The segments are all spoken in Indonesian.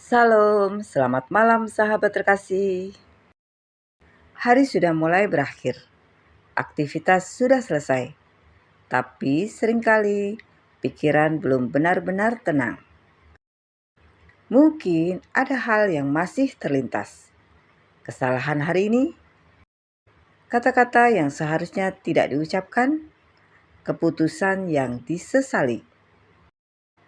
Salam, selamat malam sahabat terkasih. Hari sudah mulai berakhir, aktivitas sudah selesai, tapi seringkali pikiran belum benar-benar tenang. Mungkin ada hal yang masih terlintas. Kesalahan hari ini, kata-kata yang seharusnya tidak diucapkan, keputusan yang disesali.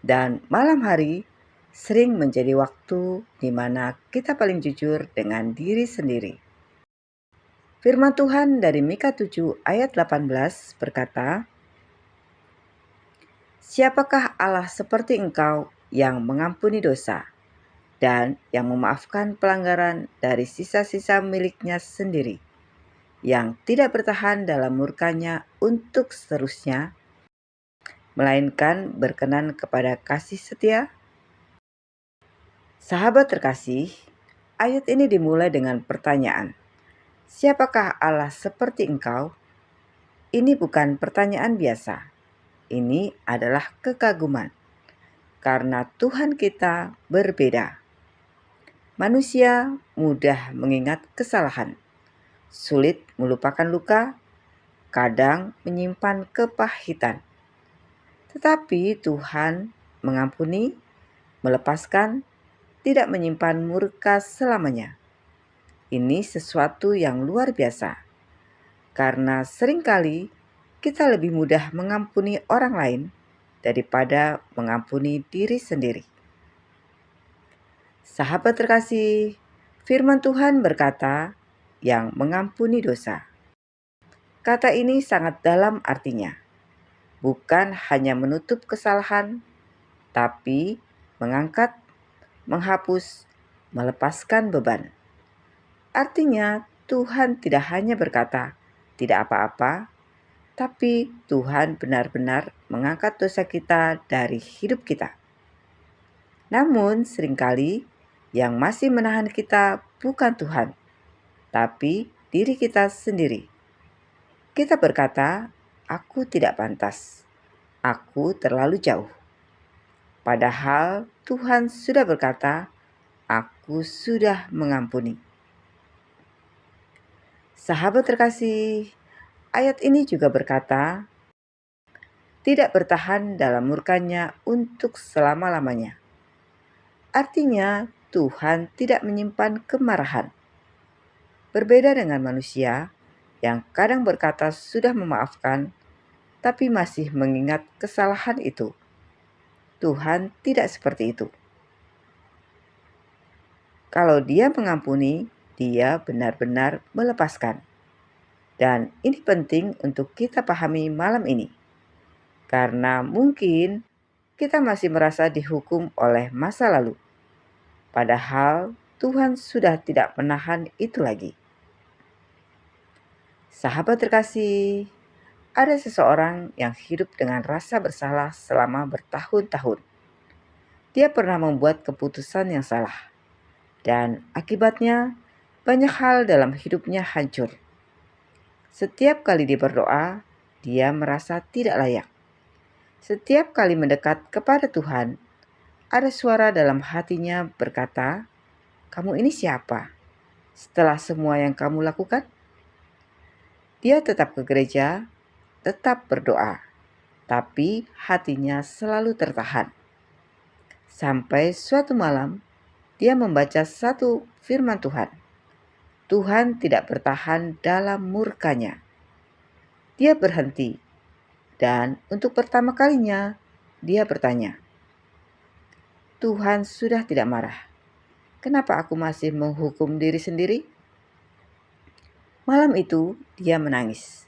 Dan malam hari sering menjadi waktu di mana kita paling jujur dengan diri sendiri. Firman Tuhan dari Mika 7 ayat 18 berkata, "Siapakah Allah seperti engkau yang mengampuni dosa dan yang memaafkan pelanggaran dari sisa-sisa miliknya sendiri, yang tidak bertahan dalam murkanya untuk seterusnya, melainkan berkenan kepada kasih setia?" Sahabat terkasih, ayat ini dimulai dengan pertanyaan, "Siapakah Allah seperti engkau?" Ini bukan pertanyaan biasa. Ini adalah kekaguman, karena Tuhan kita berbeda. Manusia mudah mengingat kesalahan, sulit melupakan luka, kadang menyimpan kepahitan. Tetapi Tuhan mengampuni, melepaskan, tidak menyimpan murka selamanya. Ini sesuatu yang luar biasa, karena seringkali kita lebih mudah mengampuni orang lain daripada mengampuni diri sendiri. Sahabat terkasih, firman Tuhan berkata, yang mengampuni dosa. Kata ini sangat dalam artinya, bukan hanya menutup kesalahan, tapi mengangkat, menghapus, melepaskan beban. Artinya, Tuhan tidak hanya berkata, tidak apa-apa, tapi Tuhan benar-benar mengangkat dosa kita dari hidup kita. Namun seringkali yang masih menahan kita bukan Tuhan, tapi diri kita sendiri. Kita berkata, "Aku tidak pantas, aku terlalu jauh." Padahal Tuhan sudah berkata, "Aku sudah mengampuni." Sahabat terkasih, ayat ini juga berkata, tidak bertahan dalam murkanya untuk selama-lamanya. Artinya, Tuhan tidak menyimpan kemarahan. Berbeda dengan manusia yang kadang berkata sudah memaafkan, tapi masih mengingat kesalahan itu. Tuhan tidak seperti itu. Kalau Dia mengampuni, Dia benar-benar melepaskan. Dan ini penting untuk kita pahami malam ini. Karena mungkin kita masih merasa dihukum oleh masa lalu. Padahal Tuhan sudah tidak menahan itu lagi. Sahabat terkasih, ada seseorang yang hidup dengan rasa bersalah selama bertahun-tahun. Dia pernah membuat keputusan yang salah, dan akibatnya banyak hal dalam hidupnya hancur. Setiap kali dia berdoa, dia merasa tidak layak. Setiap kali mendekat kepada Tuhan, ada suara dalam hatinya berkata, "Kamu ini siapa? Setelah semua yang kamu lakukan?" Dia tetap ke gereja, tetap berdoa, tapi hatinya selalu tertahan. Sampai suatu malam, dia membaca satu firman Tuhan. Tuhan tidak bertahan dalam murkanya. Dia berhenti, dan untuk pertama kalinya, dia bertanya, "Tuhan sudah tidak marah. Kenapa aku masih menghukum diri sendiri?" Malam itu, dia menangis.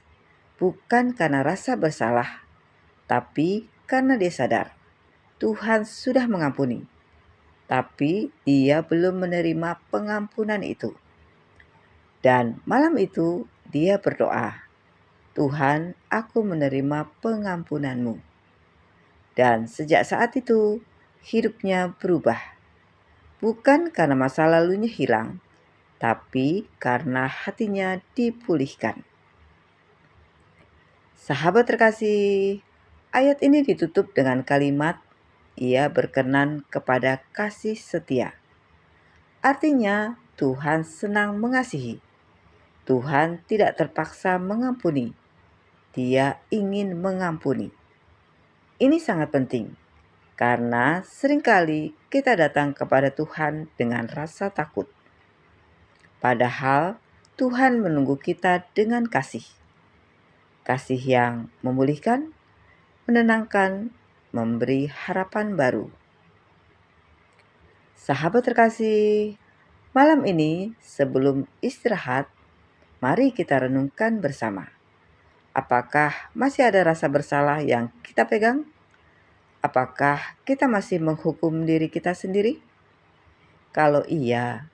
Bukan karena rasa bersalah, tapi karena dia sadar Tuhan sudah mengampuni, tapi dia belum menerima pengampunan itu. Dan malam itu dia berdoa, "Tuhan, aku menerima pengampunanmu." Dan sejak saat itu hidupnya berubah. Bukan karena masa lalunya hilang, tapi karena hatinya dipulihkan. Sahabat terkasih, ayat ini ditutup dengan kalimat, "Ia berkenan kepada kasih setia." Artinya, Tuhan senang mengasihi. Tuhan tidak terpaksa mengampuni. Dia ingin mengampuni. Ini sangat penting karena seringkali kita datang kepada Tuhan dengan rasa takut. Padahal Tuhan menunggu kita dengan kasih. Kasih yang memulihkan, menenangkan, memberi harapan baru. Sahabat terkasih, malam ini sebelum istirahat, mari kita renungkan bersama. Apakah masih ada rasa bersalah yang kita pegang? Apakah kita masih menghukum diri kita sendiri? Kalau iya,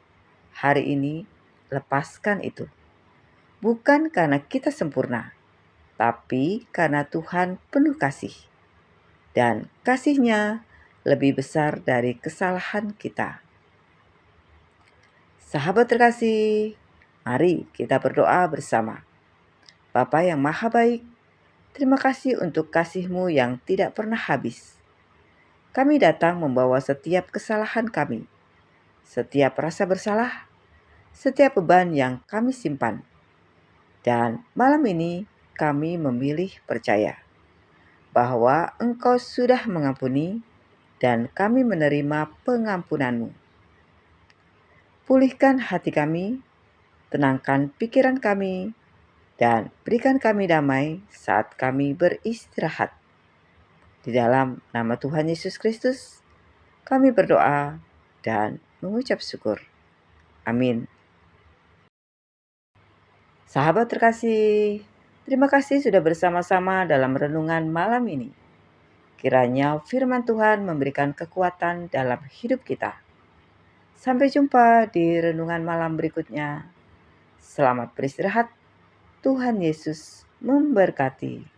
hari ini lepaskan itu. Bukan karena kita sempurna, tapi karena Tuhan penuh kasih. Dan kasih-Nya lebih besar dari kesalahan kita. Sahabat terkasih, mari kita berdoa bersama. Bapa yang Maha Baik, terima kasih untuk kasih-Mu yang tidak pernah habis. Kami datang membawa setiap kesalahan kami, setiap rasa bersalah, setiap beban yang kami simpan. Dan malam ini kami memilih percaya bahwa Engkau sudah mengampuni dan kami menerima pengampunan-Mu. Pulihkan hati kami, tenangkan pikiran kami, dan berikan kami damai saat kami beristirahat. Di dalam nama Tuhan Yesus Kristus, kami berdoa dan mengucap syukur. Amin. Sahabat terkasih, terima kasih sudah bersama-sama dalam renungan malam ini. Kiranya firman Tuhan memberikan kekuatan dalam hidup kita. Sampai jumpa di renungan malam berikutnya. Selamat beristirahat. Tuhan Yesus memberkati.